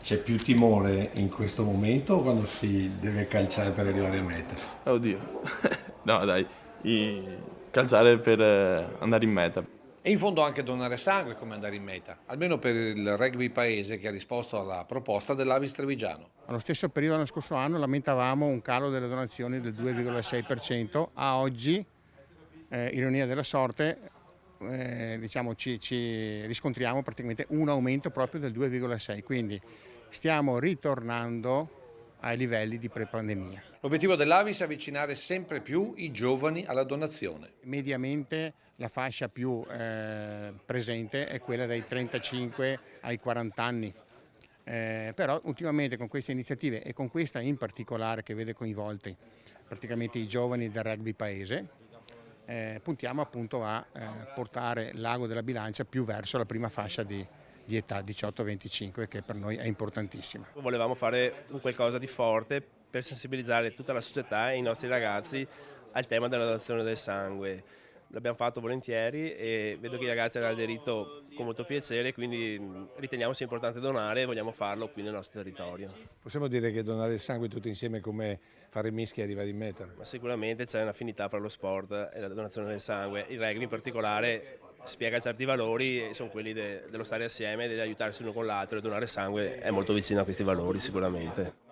C'è più timore in questo momento o quando si deve calciare per arrivare a meta? Oddio, no dai, calciare per andare in meta. E in fondo anche donare sangue come andare in meta, almeno per il rugby paese che ha risposto alla proposta dell'Avis Trevigiano. Allo stesso periodo dello scorso anno lamentavamo un calo delle donazioni del 2,6%, a oggi, ironia della sorte, diciamo ci riscontriamo praticamente un aumento proprio del 2,6%, quindi stiamo ritornando ai livelli di pre-pandemia. L'obiettivo dell'Avis è avvicinare sempre più i giovani alla donazione. Mediamente la fascia più presente è quella dai 35 ai 40 anni. Però ultimamente con queste iniziative e con questa in particolare che vede coinvolti praticamente i giovani del rugby paese, puntiamo appunto a portare l'ago della bilancia più verso la prima fascia di età 18-25, che per noi è importantissima. Volevamo fare un qualcosa di forte per sensibilizzare tutta la società e i nostri ragazzi al tema della donazione del sangue. L'abbiamo fatto volentieri e vedo che i ragazzi hanno aderito con molto piacere, quindi riteniamo sia importante donare e vogliamo farlo qui nel nostro territorio. Possiamo dire che donare il sangue tutti insieme è come fare mischia e arrivare in meta? Ma sicuramente c'è un'affinità fra lo sport e la donazione del sangue. Il rugby in particolare spiega certi valori e sono quelli dello stare assieme, dell'aiutarsi uno con l'altro, e donare sangue è molto vicino a questi valori sicuramente.